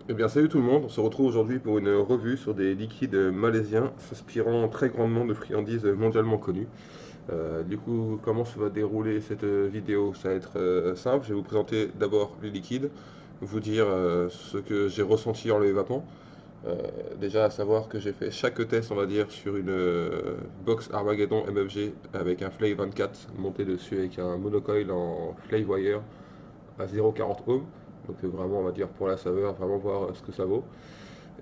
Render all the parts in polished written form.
Eh bien, salut tout le monde, on se retrouve aujourd'hui pour une revue sur des liquides malaisiens s'inspirant très grandement de friandises mondialement connues. Du coup, comment se va dérouler cette vidéo? Ça va être simple, je vais vous présenter d'abord les liquides, vous dire ce que j'ai ressenti en les évaporant. Euh, Déjà à savoir que j'ai fait chaque test, on va dire, sur une box Armageddon MFG avec un Flay 24 monté dessus avec un monocoil en Flywire à 0,40 ohms. Donc vraiment, on va dire pour la saveur, vraiment voir ce que ça vaut.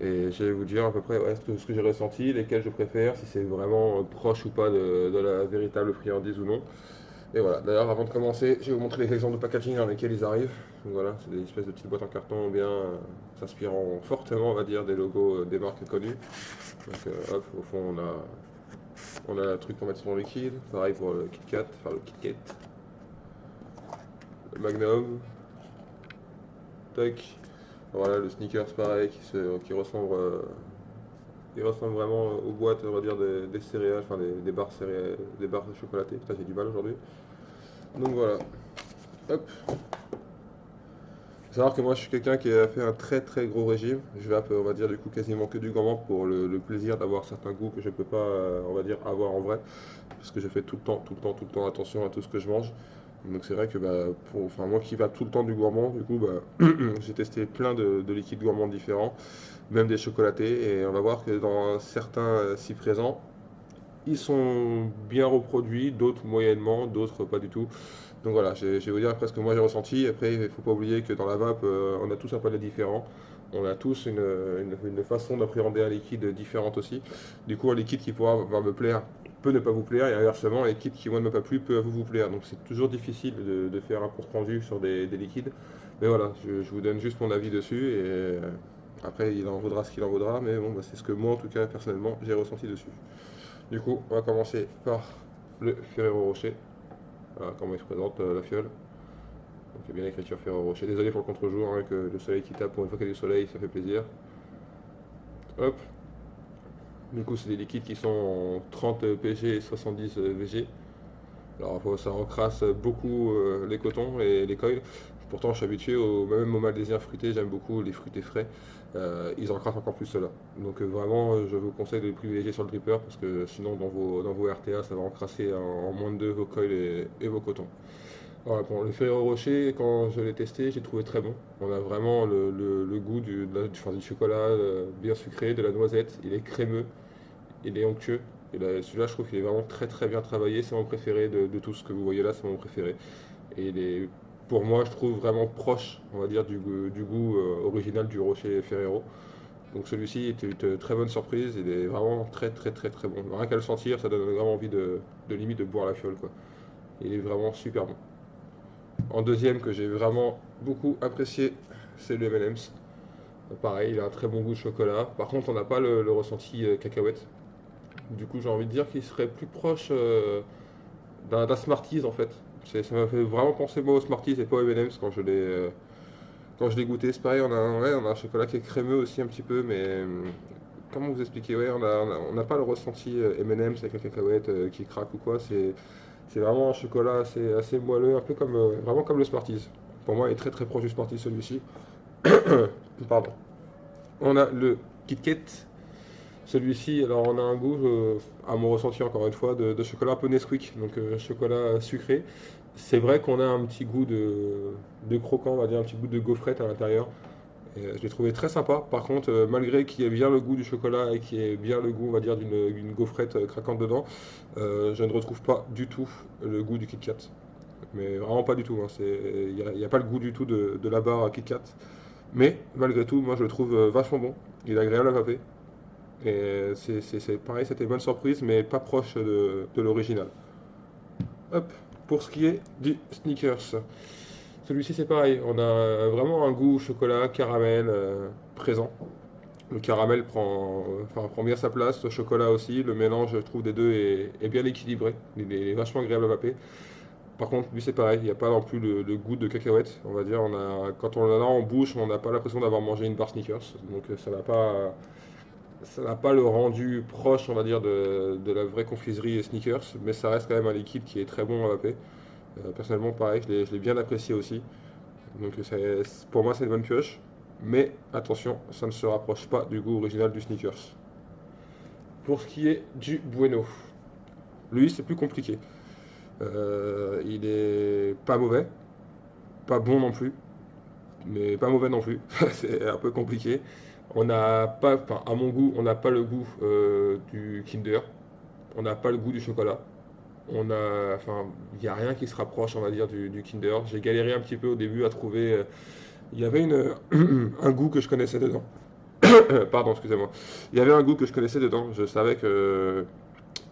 Et je vais vous dire à peu près ouais, ce que j'ai ressenti, lesquels je préfère, si c'est vraiment proche ou pas de la véritable friandise ou non. Et voilà, d'ailleurs avant de commencer, je vais vous montrer les exemples de packaging dans lesquels ils arrivent. Donc voilà, c'est des espèces de petites boîtes en carton bien s'inspirant fortement, on va dire, des logos des marques connues. Donc hop, au fond on a le truc pour mettre son liquide, pareil pour le KitKat, enfin le KitKat, le Magnum, tac. Voilà, le sneakers pareil qui ressemble il ressemble vraiment aux boîtes, on va dire, des céréales, enfin des barres céréales, des barres chocolatées. Putain, j'ai du mal aujourd'hui. Donc voilà. Hop. Faut savoir que moi, je suis quelqu'un qui a fait un très très gros régime. Je vais, on va dire, du coup, quasiment que du gourmand pour le plaisir d'avoir certains goûts que je peux pas, on va dire, avoir en vrai. Parce que je fais tout le temps, tout le temps, tout le temps attention à tout ce que je mange. Donc c'est vrai que bah, enfin, moi qui va tout le temps du gourmand, du coup, bah, j'ai testé plein de liquides gourmands différents, même des chocolatés. Et on va voir que dans certains, si présents, ils sont bien reproduits, d'autres moyennement, d'autres pas du tout. Donc voilà, je vais vous dire après ce que moi j'ai ressenti. Après, il ne faut pas oublier que dans la vape, on a tous un palais différent. On a tous une façon d'appréhender un liquide différente aussi. Du coup, un liquide qui pourra va me plaire peut ne pas vous plaire, et inversement, un liquide qui moi ne m'a pas plu peut vous plaire. Donc c'est toujours difficile de faire un compte rendu sur des liquides. Mais voilà, je vous donne juste mon avis dessus, et après il en vaudra ce qu'il en vaudra, mais bon, bah, c'est ce que moi en tout cas personnellement j'ai ressenti dessus. Du coup, on va commencer par le Ferrero Rocher. Voilà comment il se présente la fiole. Donc il y a bien l'écriture Ferrero Rocher. Désolé pour le contre-jour, hein, que le soleil qui tape pour une fois qu'il y a du soleil, ça fait plaisir. Hop. Du coup, c'est des liquides qui sont en 30 pg et 70 VG. Alors ça recrasse beaucoup les cotons et les coils. Pourtant, je suis habitué même au malaisien fruité, j'aime beaucoup les fruités frais. Ils encrassent encore plus cela. Donc vraiment, je vous conseille de les privilégier sur le dripper parce que sinon, dans vos RTA, ça va encrasser en moins de 2 vos coils et vos cotons. Voilà, bon, le Ferrero Rocher, quand je l'ai testé, j'ai trouvé très bon. On a vraiment le goût enfin, du chocolat bien sucré, de la noisette. Il est crémeux, il est onctueux. Et celui-là, je trouve qu'il est vraiment très très bien travaillé. C'est mon préféré de tout ce que vous voyez là, c'est mon préféré. Et pour moi, je trouve vraiment proche, on va dire, du goût original du Rocher Ferrero. Donc celui-ci était une très bonne surprise. Il est vraiment très très très très bon. Rien qu'à le sentir, ça donne vraiment envie de limite de boire la fiole, quoi. Il est vraiment super bon. En deuxième, que j'ai vraiment beaucoup apprécié, c'est le M&M's. Pareil, il a un très bon goût de chocolat. Par contre, on n'a pas le ressenti cacahuète. Du coup, j'ai envie de dire qu'il serait plus proche d'un Smarties en fait. Ça m'a fait vraiment penser moi au Smarties et pas au M&M's quand je l'ai goûté. C'est pareil, on a un chocolat qui est crémeux aussi un petit peu, mais comment vous expliquer? Ouais, on n'a pas le ressenti M&M's avec la cacahuète qui craque ou quoi. C'est vraiment un chocolat assez moelleux, un peu comme, vraiment comme le Smarties. Pour moi, il est très très proche du Smarties celui-ci. Pardon. On a le Kit Kat. Celui-ci, alors on a un goût, à mon ressenti encore une fois, de chocolat un peu Nesquik, donc chocolat sucré. C'est vrai qu'on a un petit goût de croquant, on va dire un petit goût de gaufrette à l'intérieur. Et, je l'ai trouvé très sympa. Par contre, malgré qu'il y ait bien le goût du chocolat et qu'il y ait bien le goût, on va dire, d'une gaufrette craquante dedans, je ne retrouve pas du tout le goût du Kit Kat. Mais vraiment pas du tout, hein. Il n'y a pas le goût du tout de la barre Kit Kat. Mais malgré tout, moi je le trouve vachement bon. Il est agréable à vaper. Et c'est pareil, c'était une bonne surprise, mais pas proche de l'original. Hop, pour ce qui est du sneakers. Celui-ci c'est pareil, on a vraiment un goût chocolat, caramel présent. Le caramel prend bien sa place, le chocolat aussi. Le mélange, je trouve, des deux est bien équilibré. Il est vachement agréable à vaper. Par contre, lui c'est pareil, il n'y a pas non plus le goût de cacahuète. On va dire, quand on en a en bouche, on n'a pas l'impression d'avoir mangé une barre sneakers. Donc ça n'a pas le rendu proche, on va dire, de la vraie confiserie et sneakers, mais ça reste quand même un liquide qui est très bon à vaper. Personnellement, pareil, je l'ai bien apprécié aussi. Donc pour moi, c'est une bonne pioche. mais attention, ça ne se rapproche pas du goût original du Snickers. Pour ce qui est du Bueno, lui c'est plus compliqué. Il est pas mauvais, pas bon non plus, mais pas mauvais non plus. C'est un peu compliqué. On n'a pas, enfin, à mon goût, on n'a pas le goût du Kinder, on n'a pas le goût du chocolat. Enfin, il n'y a rien qui se rapproche, on va dire, du Kinder. J'ai galéré un petit peu au début à trouver. Il y avait un goût que je connaissais dedans. Pardon, excusez-moi. Il y avait un goût que je connaissais dedans. Je savais que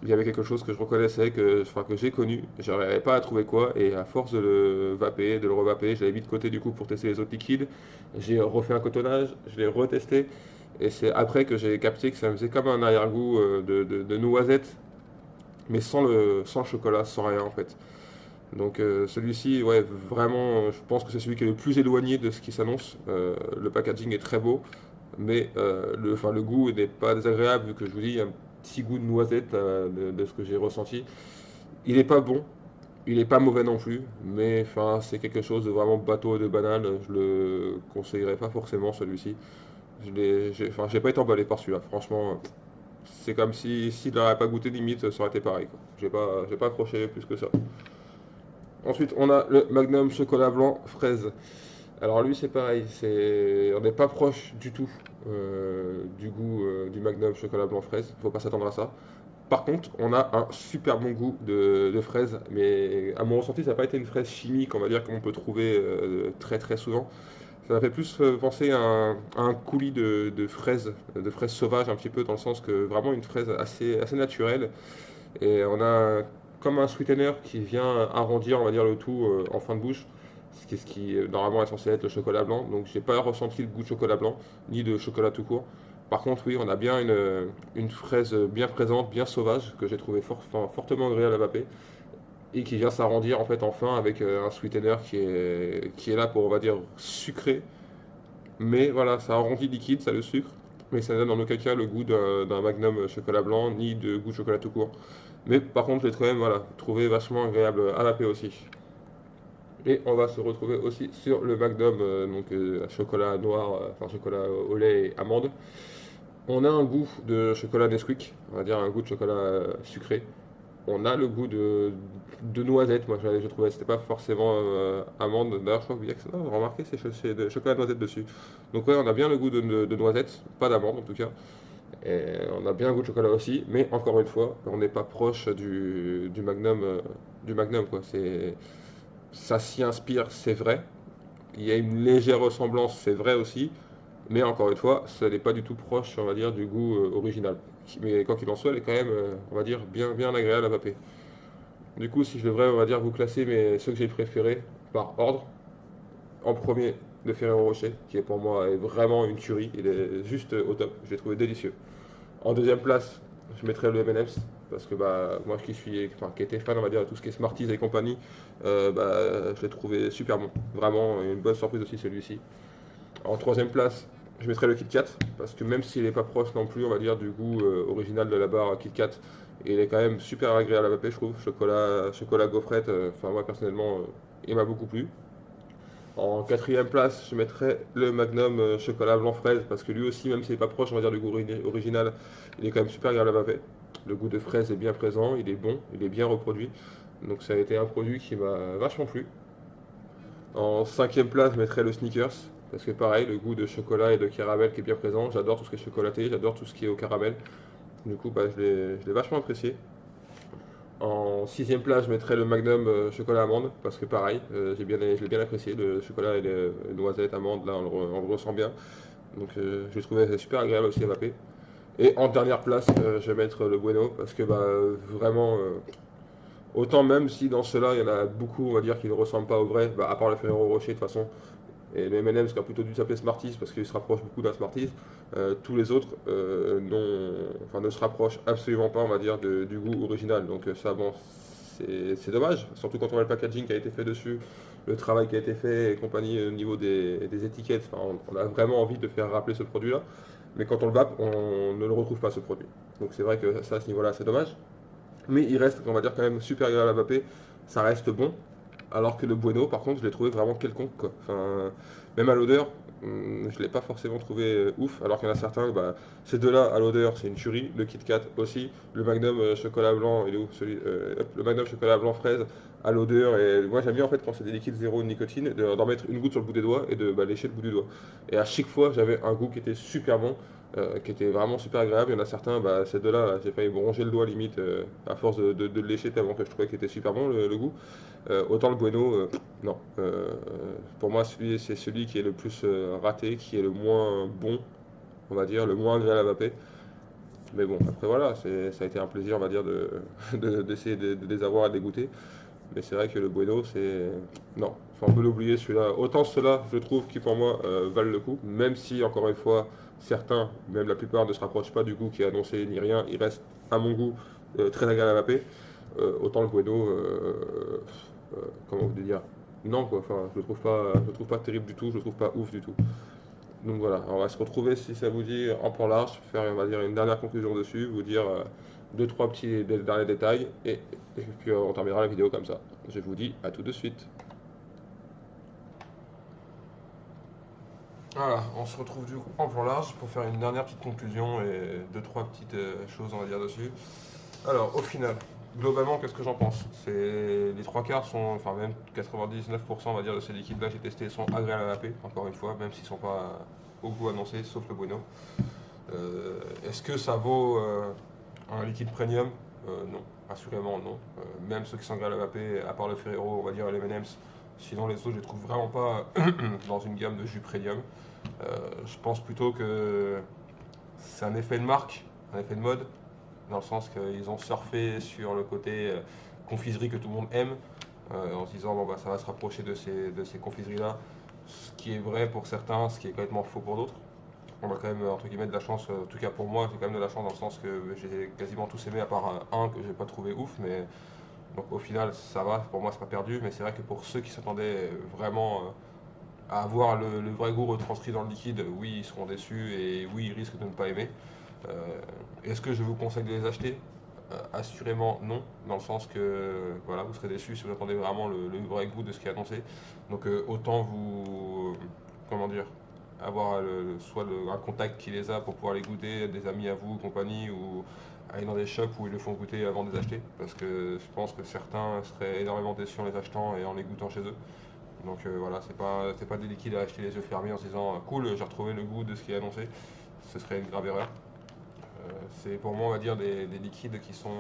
il y avait quelque chose que je reconnaissais, enfin, que j'ai connu. Je n'arrivais pas à trouver quoi. Et à force de le vaper, de le revaper, je l'avais mis de côté du coup pour tester les autres liquides. J'ai refait un cotonnage, je l'ai retesté. Et c'est après que j'ai capté que ça me faisait comme un arrière-goût de noisette, mais sans le chocolat, sans rien en fait. Donc celui-ci, ouais, vraiment, je pense que c'est celui qui est le plus éloigné de ce qui s'annonce. Le packaging est très beau, mais enfin, le goût n'est pas désagréable, vu que je vous dis, il y a un petit goût de noisette de ce que j'ai ressenti. Il n'est pas bon, il n'est pas mauvais non plus, mais enfin, c'est quelque chose de vraiment bateau et de banal. Je le conseillerais pas forcément celui-ci. Enfin, j'ai pas été emballé par celui-là, franchement. C'est comme si s'il n'aurait pas goûté, limite, ça aurait été pareil, quoi. J'ai pas accroché plus que ça. Ensuite, on a le Magnum chocolat blanc fraise. Alors lui, c'est pareil, on n'est pas proche du tout du goût du Magnum chocolat blanc fraise. Faut pas s'attendre à ça. Par contre, on a un super bon goût de fraise, mais à mon ressenti, ça n'a pas été une fraise chimique, on va dire, comme on peut trouver très très souvent. Ça m'a fait plus penser à un coulis de fraises sauvages, un petit peu, dans le sens que vraiment une fraise assez naturelle. Et on a comme un sweetener qui vient arrondir, on va dire, le tout en fin de bouche, ce qui normalement est censé être le chocolat blanc. Donc j'ai pas ressenti le goût de chocolat blanc, ni de chocolat tout court. Par contre, oui, on a bien une fraise bien présente, bien sauvage, que j'ai trouvé fortement agréable à vaper, et qui vient s'arrondir en fait en fin avec un sweetener qui est là pour, on va dire, sucré. Mais voilà, ça arrondit liquide, ça le sucre, mais ça ne donne en aucun cas le goût d'un Magnum chocolat blanc, ni de goût de chocolat tout court. Mais par contre, je l'ai quand même voilà, trouvé vachement agréable à vaper aussi. Et on va se retrouver aussi sur le Magnum, donc chocolat noir, enfin chocolat au lait et amande. On a un goût de chocolat Nesquik, on va dire un goût de chocolat sucré. On a le goût de noisette, moi je trouvais, c'était pas forcément amande. D'ailleurs, je crois que vous avez remarqué, c'est de chocolat noisette dessus. Donc ouais, on a bien le goût de noisette, pas d'amande en tout cas. Et on a bien un goût de chocolat aussi, mais encore une fois, on n'est pas proche du Magnum quoi. Ça s'y inspire, c'est vrai. Il y a une légère ressemblance, c'est vrai aussi, mais encore une fois, ce n'est pas du tout proche, on va dire, du goût original. Mais quoi qu'il en soit, elle est quand même, on va dire, bien agréable à vaper. Du coup, si je devrais, on va dire, vous classer ceux que j'ai préférés par ordre, en premier, le Ferrero Rocher, qui est pour moi est vraiment une tuerie. Il est juste au top. Je l'ai trouvé délicieux. En deuxième place, je mettrais le M&M's parce que bah, moi qui était fan on va dire de tout ce qui est Smarties et compagnie, je l'ai trouvé super bon. Vraiment une bonne surprise aussi celui-ci. En troisième place, je mettrais le Kit Kat parce que même s'il n'est pas proche non plus on va dire du goût original de la barre Kit Kat, il est quand même super agréable à vaper je trouve. Chocolat gaufrette, enfin moi personnellement il m'a beaucoup plu. En quatrième place, je mettrais le Magnum chocolat blanc fraise parce que lui aussi, même s'il n'est pas proche, on va dire, du goût original, il est quand même super agréable à vaper. Le goût de fraise est bien présent, il est bon, il est bien reproduit. Donc ça a été un produit qui m'a vachement plu. En cinquième place, je mettrais le Snickers parce que pareil, le goût de chocolat et de caramel qui est bien présent. J'adore tout ce qui est chocolaté, j'adore tout ce qui est au caramel. Du coup, je l'ai vachement apprécié. En sixième place, je mettrais le Magnum chocolat amande parce que pareil, je l'ai bien apprécié. Le chocolat et les noisettes, amandes, là on le ressent bien. Donc je l'ai trouvé super agréable aussi à vaper. Et en dernière place, je vais mettre le Bueno parce que bah, vraiment, autant même si dans ceux-là il y en a beaucoup, on va dire, qui ne ressemblent pas au vrai, bah, à part le Ferrero Rocher de toute façon. Et le M&M's qui a plutôt dû s'appeler Smarties parce qu'il se rapproche beaucoup d'un Smarties. Tous les autres ne se rapprochent absolument pas, on va dire, du goût original. Donc ça, bon, c'est dommage. Surtout quand on voit le packaging qui a été fait dessus, le travail qui a été fait et compagnie au niveau des étiquettes. Enfin, on a vraiment envie de faire rappeler ce produit-là. Mais quand on le vape, on ne le retrouve pas ce produit. Donc c'est vrai que ça, à ce niveau-là, c'est dommage. Mais il reste, on va dire, quand même super agréable à vaper. Ça reste bon. Alors que le Bueno, par contre, je l'ai trouvé vraiment quelconque, quoi. Enfin, même à l'odeur, je l'ai pas forcément trouvé ouf, alors qu'il y en a certains, bah, ces deux-là, à l'odeur, c'est une tuerie. Le Kit Kat aussi. Le Magnum chocolat blanc, il est où celui, hop, le Magnum chocolat blanc fraise, à l'odeur. Et moi, j'aime bien en fait quand c'est des liquides zéro nicotine, d'en mettre une goutte sur le bout des doigts et de lécher le bout du doigt. Et à chaque fois, j'avais un goût qui était super bon, qui était vraiment super agréable. Il y en a certains, bah, ces deux-là, là, j'ai failli me ronger le doigt limite à force de le lécher tellement que je trouvais qu'il était super bon le goût. Autant le Bueno, non. Pour moi, c'est celui qui est le plus raté, qui est le moins bon, on va dire, le moins agréable à vaper. Mais bon, après voilà, ça a été un plaisir, on va dire, d'essayer de les avoir et de les goûter. Mais c'est vrai que le Bueno, c'est. Non, enfin, on peut l'oublier celui-là. Autant ceux-là, je trouve, qui pour moi valent le coup, même si, encore une fois, certains, même la plupart, ne se rapprochent pas du goût qui est annoncé ni rien, il reste, à mon goût, très agréable à vaper. Autant le Bueno, comment vous dire, non quoi, enfin, je le trouve pas terrible du tout, je le trouve pas ouf du tout. Donc voilà, on va se retrouver si ça vous dit en plan large, faire on va dire une dernière conclusion dessus, vous dire deux trois petits derniers détails et puis on terminera la vidéo comme ça. Je vous dis à tout de suite. Voilà, on se retrouve du coup en plan large pour faire une dernière petite conclusion et deux trois petites choses on va dire dessus. Alors au final, globalement qu'est-ce que j'en pense? C'est les trois quarts sont, enfin même 99% on va dire de ces liquides là que j'ai testés sont agréables à vaper, encore une fois, même s'ils sont pas au goût annoncé, sauf le Bueno. Est-ce que ça vaut un liquide premium? Non, assurément non. Même ceux qui sont agréables à vaper, à part le Ferrero, on va dire les M&M's, sinon les autres je les trouve vraiment pas dans une gamme de jus premium. Je pense plutôt que c'est un effet de marque, un effet de mode, dans le sens qu'ils ont surfé sur le côté confiserie que tout le monde aime, en se disant bon bah ça va se rapprocher de ces confiseries-là, ce qui est vrai pour certains, ce qui est complètement faux pour d'autres. On a quand même entre guillemets de la chance, en tout cas pour moi, j'ai quand même de la chance dans le sens que j'ai quasiment tous aimé à part un que j'ai pas trouvé ouf, mais donc au final ça va, pour moi c'est pas perdu, mais c'est vrai que pour ceux qui s'attendaient vraiment à avoir le vrai goût retranscrit dans le liquide, oui ils seront déçus et oui ils risquent de ne pas aimer. Est-ce que je vous conseille de les acheter? Assurément non, dans le sens que voilà, vous serez déçus si vous attendez vraiment le vrai goût de ce qui est annoncé. Donc autant vous, comment dire, avoir soit un contact qui les a pour pouvoir les goûter, des amis à vous, compagnie, ou aller dans des shops où ils le font goûter avant de les acheter. Parce que je pense que certains seraient énormément déçus en les achetant et en les goûtant chez eux. Donc voilà, c'est pas des liquides à acheter les yeux fermés en se disant cool, j'ai retrouvé le goût de ce qui est annoncé. Ce serait une grave erreur. C'est pour moi, on va dire, des liquides qui sont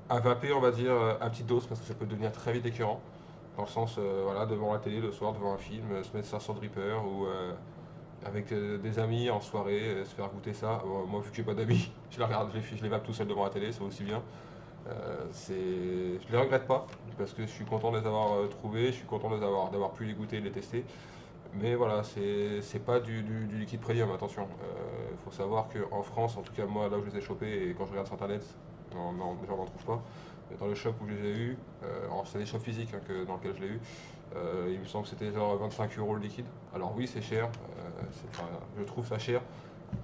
à vaper, on va dire, à petite dose, parce que ça peut devenir très vite écœurant. Dans le sens, voilà, devant la télé le soir, devant un film, se mettre ça sur dripper ou avec des amis en soirée, se faire goûter ça. Moi, vu que j'ai pas d'amis, je les regarde, je les vape tout seul devant la télé, c'est aussi bien. Je les regrette pas, parce que je suis content de les avoir trouvés, je suis content d'avoir pu les goûter et les tester. Mais voilà, c'est pas du liquide premium, attention. Il faut savoir qu'en France, en tout cas moi là où je les ai chopés et quand je regarde sur internet, j'en trouve pas. Mais dans le shop où je les ai eu, alors c'est des shops physiques hein, dans lequel je l'ai eu, il me semble que c'était genre 25 euros le liquide. Alors oui, c'est cher, je trouve ça cher,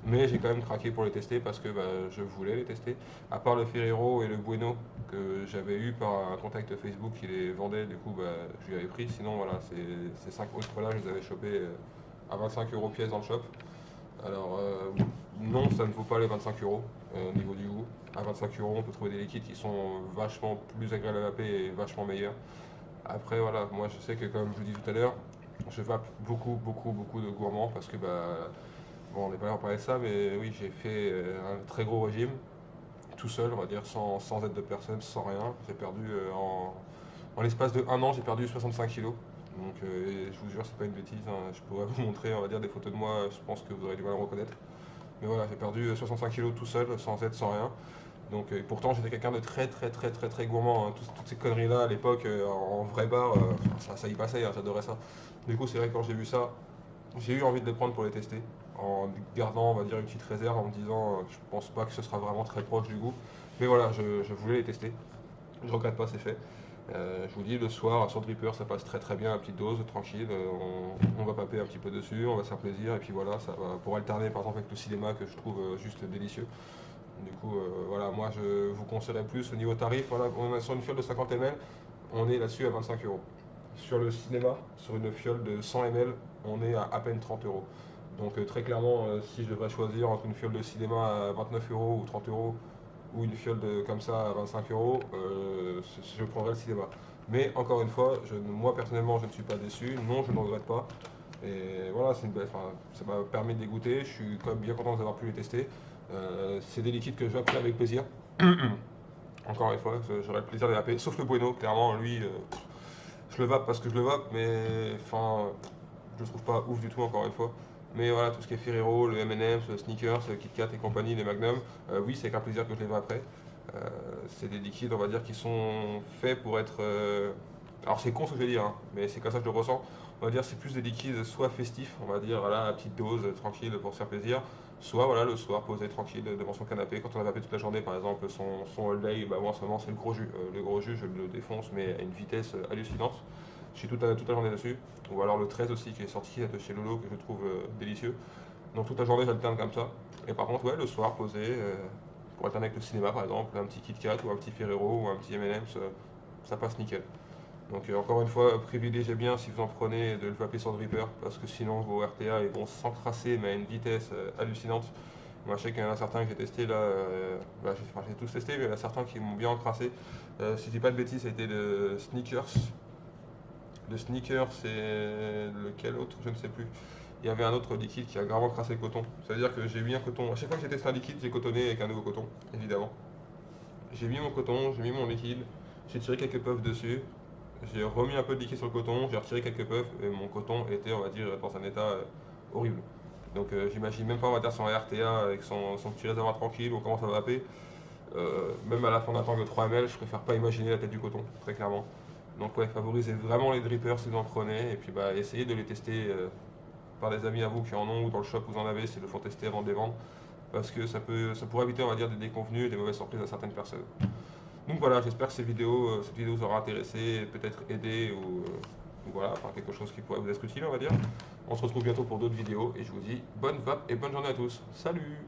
mais j'ai quand même craqué pour les tester parce que bah, je voulais les tester. À part le Ferrero et le Bueno que j'avais eu par un contact Facebook qui les vendait, du coup bah, je lui avais pris. Sinon voilà, ces 5 autres là, je les avais chopés à 25 euros pièce dans le shop. Alors non, ça ne vaut pas les 25 euros au niveau du goût. À 25 euros, on peut trouver des liquides qui sont vachement plus agréables à vaper et vachement meilleurs. Après voilà, moi je sais que comme je vous dis tout à l'heure, je vape beaucoup de gourmands parce que bah bon, on n'est pas là pour parler de ça, mais oui, j'ai fait un très gros régime, tout seul, on va dire, sans aide de personne, sans rien. J'ai perdu, en l'espace de un an, j'ai perdu 65 kilos. Donc, je vous jure, c'est pas une bêtise, hein. Je pourrais vous montrer, on va dire, des photos de moi, je pense que vous aurez du mal à me reconnaître. Mais voilà, j'ai perdu 65 kilos tout seul, sans aide, sans rien. Donc, pourtant, j'étais quelqu'un de très gourmand, hein. Toutes ces conneries-là, à l'époque, en vrai bar, ça y passait, hein, j'adorais ça. Du coup, c'est vrai que quand j'ai vu ça, j'ai eu envie de les prendre pour les tester, en gardant, on va dire, une petite réserve, en me disant, je pense pas que ce sera vraiment très proche du goût. Mais voilà, je voulais les tester. Je regrette pas, c'est fait. Je vous dis, le soir, sur Dripper, ça passe très bien à petite dose, tranquille. On va paper un petit peu dessus, on va se faire plaisir, et puis voilà, ça va pour alterner par exemple avec le cinéma que je trouve juste délicieux. Du coup, voilà, moi je vous conseillerais plus au niveau tarif. Voilà, on est sur une fiole de 50 ml, on est là-dessus à 25 euros. Sur le cinéma, sur une fiole de 100 ml, on est à peine 30 euros. Donc très clairement, si je devrais choisir entre une fiole de cinéma à 29 euros ou 30 euros ou une fiole comme ça à 25 euros, je prendrais le cinéma. Mais encore une fois, moi personnellement, je ne suis pas déçu. Non, je ne regrette pas. Et voilà, ça m'a permis de les goûter. Je suis quand même bien content d'avoir pu les tester. C'est des liquides que je vais appeler avec plaisir. Encore une fois, j'aurais le plaisir de les vaper. Sauf le Bueno, clairement, lui, je le vape parce que je le vape, mais enfin, je le trouve pas ouf du tout, encore une fois. Mais voilà, tout ce qui est Ferrero, le M&M's, le Snickers, le Kit Kat et compagnie, les Magnum, oui, c'est avec un plaisir que je les vape après. C'est des liquides, on va dire, qui sont faits pour être. Alors c'est con ce que je vais dire, hein, mais c'est comme ça que je le ressens. On va dire c'est plus des liquides soit festifs, on va dire voilà, à petite dose, tranquille pour se faire plaisir, soit voilà le soir posé tranquille devant son canapé quand on a vapé toute la journée, par exemple son All Day, bah moi en ce moment c'est le gros jus. Le gros jus je le défonce mais à une vitesse hallucinante. Je suis toute la journée dessus. Ou alors le 13 aussi qui est sorti de chez Lolo que je trouve délicieux. Donc toute la journée j'alterne comme ça. Et par contre ouais le soir posé, pour alterner avec le cinéma par exemple, un petit Kit Kat ou un petit Ferrero ou un petit M&M's, ça passe nickel. Donc encore une fois, privilégiez bien si vous en prenez de le vaper sans dripper parce que sinon vos RTA ils vont s'encrasser mais à une vitesse hallucinante. Moi je sais qu'il y en a certains que j'ai testé là, bah, j'ai tous testé mais il y en a certains qui m'ont bien encrassé. Si je dis pas de bêtises, ça a été le Sneakers. Le Sneakers et lequel autre, je ne sais plus. Il y avait un autre liquide qui a gravement crassé le coton. Ça veut dire que j'ai mis un coton. À chaque fois que j'ai testé un liquide, j'ai cotonné avec un nouveau coton, évidemment. J'ai mis mon coton, j'ai mis mon liquide, j'ai tiré quelques puffs dessus, j'ai remis un peu de liquide sur le coton, j'ai retiré quelques puffs et mon coton était, on va dire, dans un état horrible. Donc j'imagine même pas, on va dire, son RTA avec son petit réservoir tranquille, on commence à vaper. Même à la fin d'un temps de 3 ml, je préfère pas imaginer la tête du coton, très clairement. Donc ouais, favorisez vraiment les drippers si vous en prenez, et puis bah essayez de les tester par des amis à vous qui en ont ou dans le shop où vous en avez, s'ils le font tester avant de les vendre, parce que ça pourrait éviter on va dire des déconvenus et des mauvaises surprises à certaines personnes. Donc voilà, j'espère que cette vidéo vous aura intéressé, peut-être aidé ou voilà, enfin quelque chose qui pourrait vous être utile on va dire. On se retrouve bientôt pour d'autres vidéos et je vous dis bonne vape et bonne journée à tous. Salut!